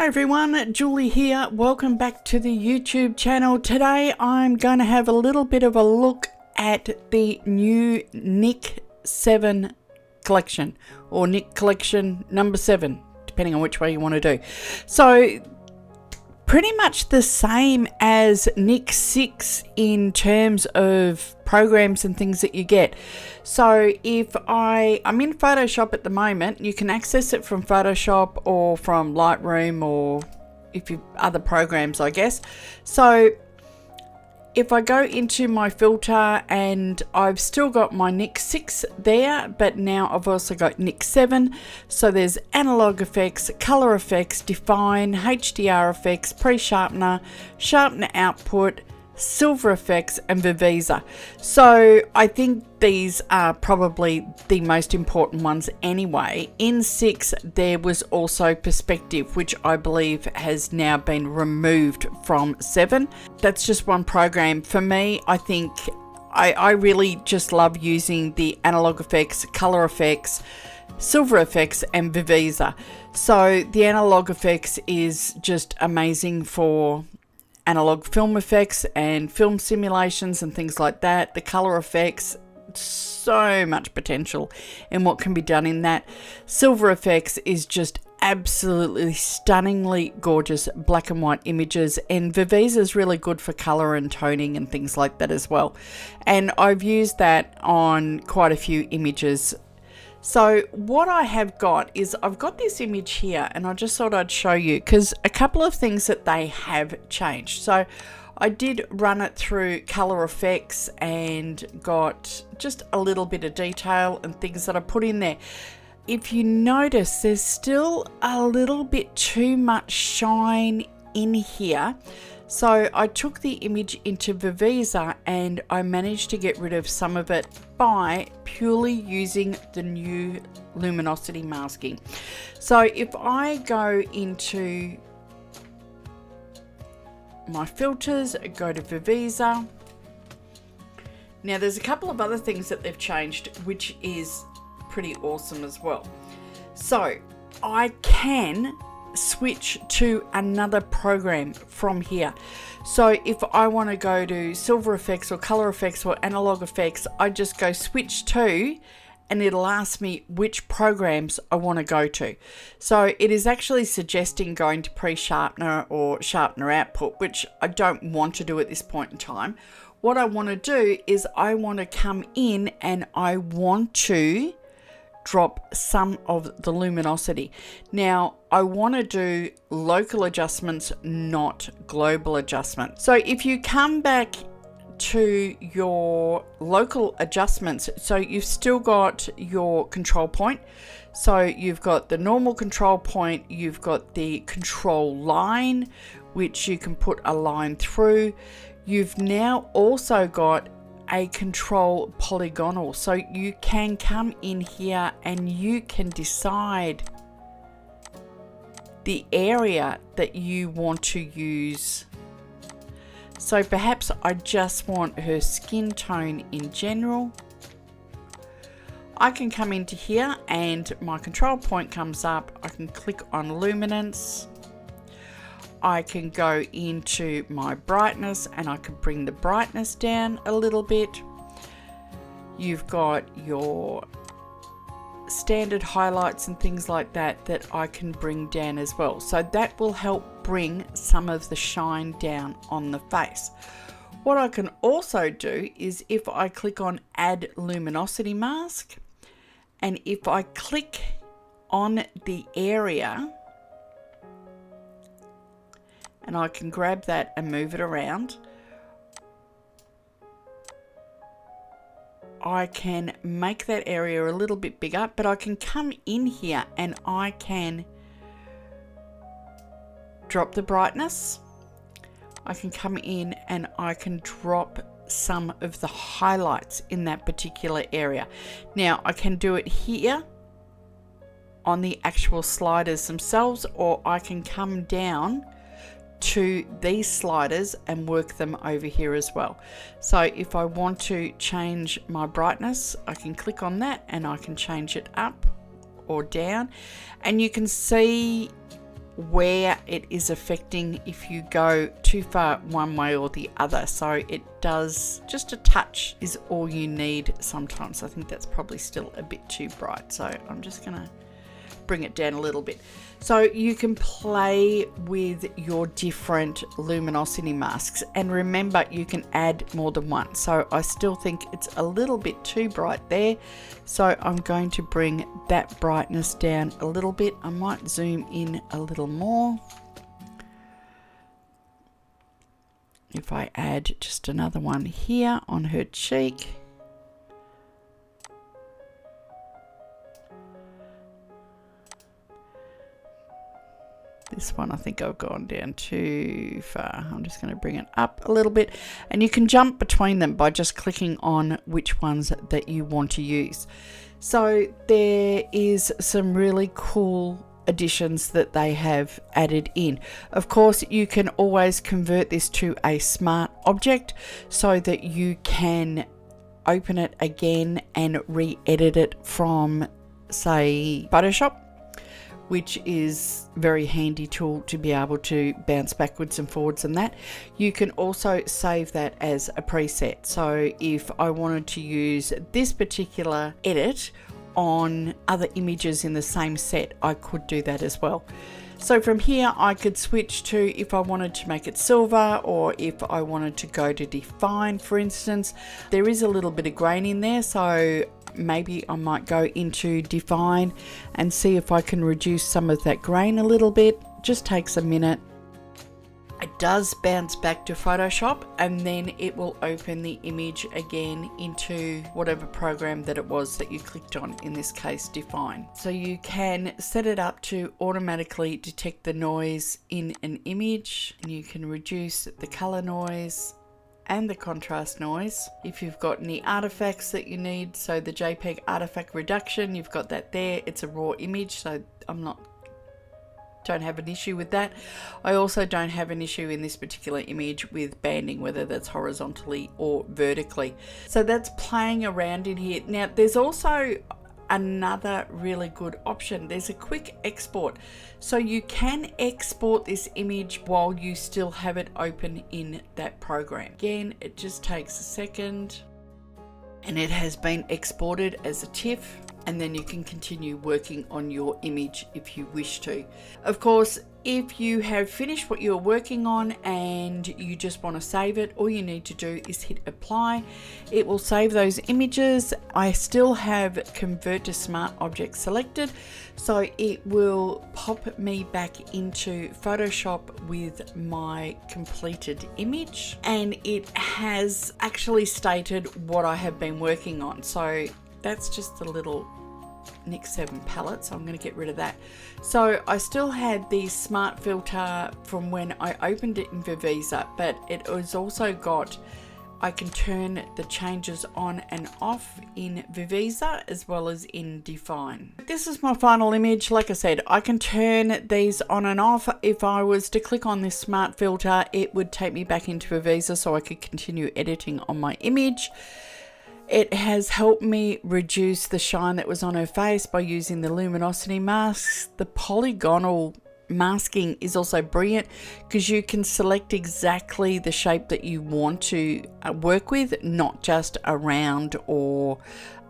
Hi everyone, Julie here. Welcome back to the YouTube channel. Today I'm going to have a little bit of a look at the new NIK 7 collection, or NIK Collection number 7, depending on which way you want to do. So pretty much the same as NIK 6 in terms of programs and things that you get. So if I'm in Photoshop at the moment, you can access it from Photoshop or from Lightroom, or if you other programs, I guess. So if I go into my filter, and I've still got my NIK 6 there, but now I've also got NIK 7. So there's analog effects, color effects, define, HDR effects, pre-sharpener, sharpener output, silver effects, and Viveza. So I think these are probably the most important ones anyway. In 6 there was also perspective, which I believe has now been removed from 7. That's just one program. For me, I think I really just love using the analog effects, color effects, silver effects, and Viveza. So the analog effects is just amazing for analog film effects and film simulations and things like that. The color effects, so much potential in what can be done in that. Silver effects is just absolutely stunningly gorgeous black and white images, and Viveza is really good for color and toning and things like that as well. And I've used that on quite a few images. So what I have got is I've got this image here, and I just thought I'd show you because a couple of things that they have changed. So I did run it through color effects and got just a little bit of detail and things that I put in there. If you notice, there's still a little bit too much shine in here. So I took the image into Viveza and I managed to get rid of some of it by purely using the new luminosity masking. So if I go into my filters, go to Viveza. Now there's a couple of other things that they've changed, which is pretty awesome as well. So I can switch to another program from here. So if I want to go to silver effects or color effects or analog effects, I just go switch to, and it'll ask me which programs I want to go to. So it is actually suggesting going to pre-sharpener or sharpener output, which I don't want to do at this point in time. What I want to do is I want to come in and I want to drop some of the luminosity. Now I want to do local adjustments, not global adjustments. So if you come back to your local adjustments, so you've still got your control point. So you've got the normal control point, you've got the control line, which you can put a line through. You've now also got a control polygonal, so you can come in here and you can decide the area that you want to use. So perhaps I just want her skin tone in general. I can come into here and my control point comes up. I can click on luminance. I can go into my brightness and I can bring the brightness down a little bit. You've got your standard highlights and things like that that I can bring down as well. So that will help bring some of the shine down on the face. What I can also do is if I click on add luminosity mask, and if I click on the area, and I can grab that and move it around, I can make that area a little bit bigger, but I can come in here and I can drop the brightness. I can come in and I can drop some of the highlights in that particular area. Now I can do it here on the actual sliders themselves, or I can come down to these sliders and work them over here as well. So if I want to change my brightness, I can click on that and I can change it up or down, and you can see where it is affecting if you go too far one way or the other. So it does, just a touch is all you need sometimes. I think that's probably still a bit too bright, so I'm just gonna bring it down a little bit. So you can play with your different luminosity masks, and remember you can add more than one. So I still think it's a little bit too bright there, so I'm going to bring that brightness down a little bit. I might zoom in a little more. If I add just another one here on her cheek. This one, I think I've gone down too far. I'm just going to bring it up a little bit, and you can jump between them by just clicking on which ones that you want to use. So there is some really cool additions that they have added in. Of course, you can always convert this to a smart object so that you can open it again and re-edit it from, say, Photoshop, which is a very handy tool to be able to bounce backwards and forwards. And that you can also save that as a preset. So if I wanted to use this particular edit on other images in the same set, I could do that as well. So from here I could switch to, if I wanted to make it silver, or if I wanted to go to define, for instance. There is a little bit of grain in there, so maybe I might go into define and see if I can reduce some of that grain a little bit. Just takes a minute. It does bounce back to Photoshop, and then it will open the image again into whatever program that it was that you clicked on, in this case define. So you can set it up to automatically detect the noise in an image, and you can reduce the color noise and the contrast noise. If you've got any artifacts that you need, so the JPEG artifact reduction, you've got that there. It's a raw image, so don't have an issue with that. I also don't have an issue in this particular image with banding, whether that's horizontally or vertically. So that's playing around in here. Now there's also another really good option. There's a quick export, so you can export this image while you still have it open in that program. Again, it just takes a second and it has been exported as a TIFF, and then you can continue working on your image if you wish to. Of course, if you have finished what you're working on and you just want to save it, all you need to do is hit apply. It will save those images. I still have convert to smart object selected, so it will pop me back into Photoshop with my completed image, and it has actually stated what I have been working on. So that's just a little NIK 7 palette, so I'm going to get rid of that. So I still had the smart filter from when I opened it in Viveza, but it has also got, I can turn the changes on and off in Viveza as well as in define. This is my final image. Like I said, I can turn these on and off. If I was to click on this smart filter, it would take me back into Viveza so I could continue editing on my image. It has helped me reduce the shine that was on her face by using the luminosity masks. The polygonal masking is also brilliant because you can select exactly the shape that you want to work with, not just a round or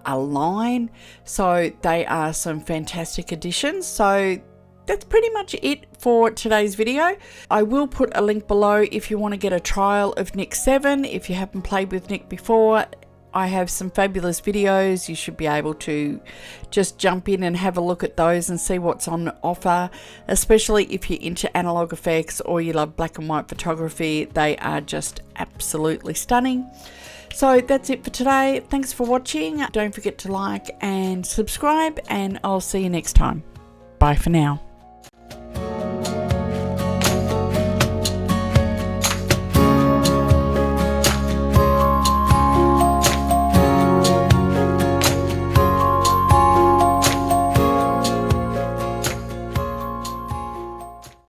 a line. So they are some fantastic additions. So that's pretty much it for today's video. I will put a link below if you want to get a trial of NIK 7. If you haven't played with NIK before, I have some fabulous videos. You should be able to just jump in and have a look at those and see what's on offer, especially if you're into analog effects or you love black and white photography. They are just absolutely stunning. So that's it for today. Thanks for watching. Don't forget to like and subscribe, and I'll see you next time. Bye for now.